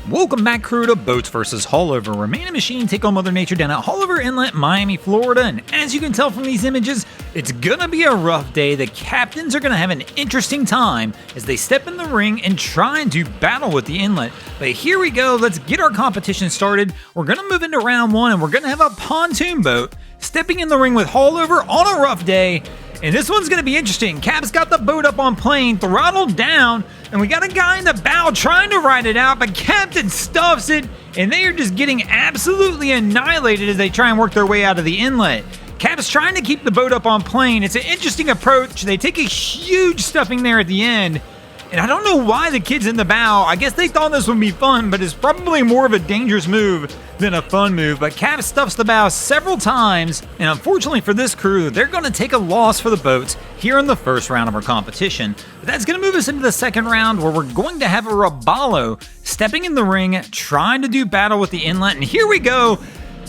Welcome back, crew, to Boats vs. Haulover, where man and machine take on Mother Nature down at Haulover Inlet, Miami, Florida. And as you can tell from these images, it's gonna be a rough day. The captains are gonna have an interesting time as they step in the ring and try and do battle with the inlet. But here we go, let's get our competition started. We're gonna move into round one and we're gonna have a pontoon boat stepping in the ring with Haulover on a rough day. And this one's gonna be interesting. Cap's got the boat up on plane, throttled down, and we got a guy in the bow trying to ride it out, but Captain stuffs it, and they are just getting absolutely annihilated as they try and work their way out of the inlet. Cap's trying to keep the boat up on plane. It's an interesting approach. They take a huge stuffing there at the end, and I don't know why the kids in the bow, I guess they thought this would be fun, but it's probably more of a dangerous move than a fun move. But Cap stuffs the bow several times, and unfortunately for this crew, they're going to take a loss for the boats here in the first round of our competition. But that's going to move us into the second round, where we're going to have a Robalo stepping in the ring, trying to do battle with the inlet, and here we go.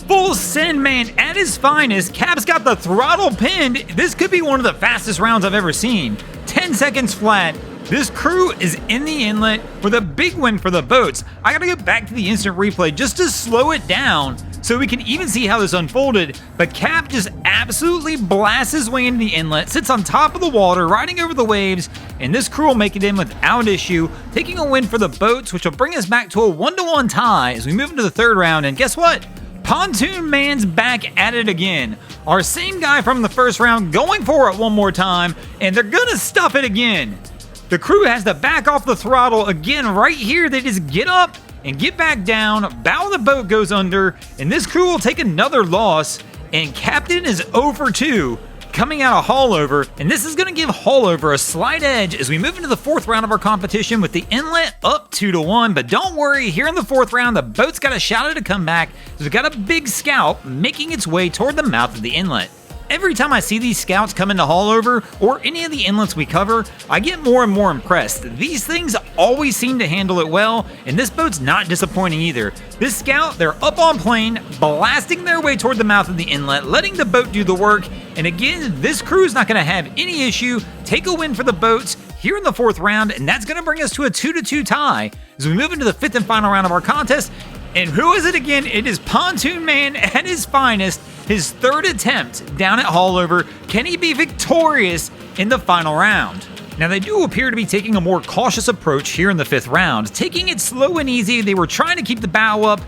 Full send, man, at his finest. Cap's got the throttle pinned. This could be one of the fastest rounds I've ever seen. 10 seconds flat. This crew is in the inlet with a big win for the boats. I gotta go back to the instant replay just to slow it down so we can even see how this unfolded. But Cap just absolutely blasts his way into the inlet, sits on top of the water, riding over the waves, and this crew will make it in without issue, taking a win for the boats, which will bring us back to a 1-1 tie as we move into the third round. And guess what? Pontoon Man's back at it again. Our same guy from the first round going for it one more time, and they're gonna stuff it again. The crew has to back off the throttle again. Right here, they just get up and get back down. Bow of the boat goes under, and this crew will take another loss. And Captain is 0 for 2 coming out of Haulover, and this is going to give Haulover a slight edge as we move into the fourth round of our competition with the inlet up 2-1. But don't worry, here in the fourth round, the boat's got a shot at a comeback. We've got a big scout making its way toward the mouth of the inlet. Every time I see these scouts come into Haulover or any of the inlets we cover, I get more and more impressed. These things always seem to handle it well, and this boat's not disappointing either. This scout, they're up on plane, blasting their way toward the mouth of the inlet, letting the boat do the work, and again, this crew's not going to have any issue. Take a win for the boats here in the fourth round, and that's going to bring us to a 2-2 tie as we move into the fifth and final round of our contest. And who is it again? It is Pontoon Man at his finest. His third attempt down at Haulover. Can he be victorious in the final round? Now, they do appear to be taking a more cautious approach here in the fifth round, taking it slow and easy. They were trying to keep the bow up.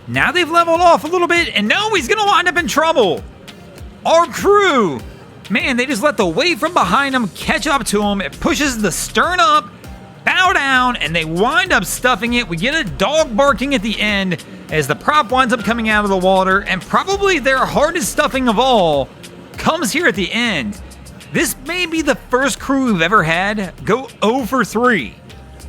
Now they've leveled off a little bit, and no, he's gonna wind up in trouble. Our crew, man, they just let the wave from behind them catch up to them. It pushes the stern up, bow down, and they wind up stuffing it. We get a dog barking at the end as the prop winds up coming out of the water, and probably their hardest stuffing of all comes here at the end. This may be the first crew we've ever had go 0 for 3.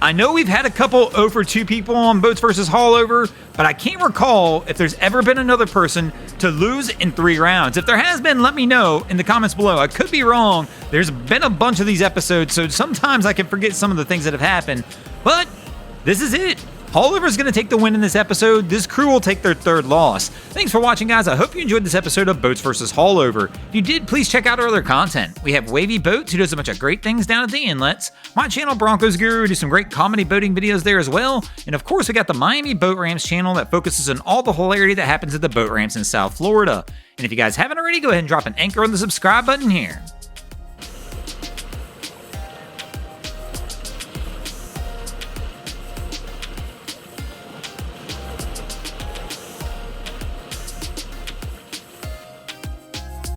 I know we've had a couple 0 for 2 people on Boats vs. Haulover, but I can't recall if there's ever been another person to lose in 3 rounds. If there has been, let me know in the comments below. I could be wrong. There's been a bunch of these episodes, so sometimes I can forget some of the things that have happened. But this is it. Haulover's going to take the win in this episode. This crew will take their third loss. Thanks for watching, guys. I hope you enjoyed this episode of Boats vs. Haulover. If you did, please check out our other content. We have Wavy Boats, who does a bunch of great things down at the inlets. My channel, Broncos Guru, do some great comedy boating videos there as well. And of course, we got the Miami Boat Ramps channel that focuses on all the hilarity that happens at the boat ramps in South Florida. And if you guys haven't already, go ahead and drop an anchor on the subscribe button here.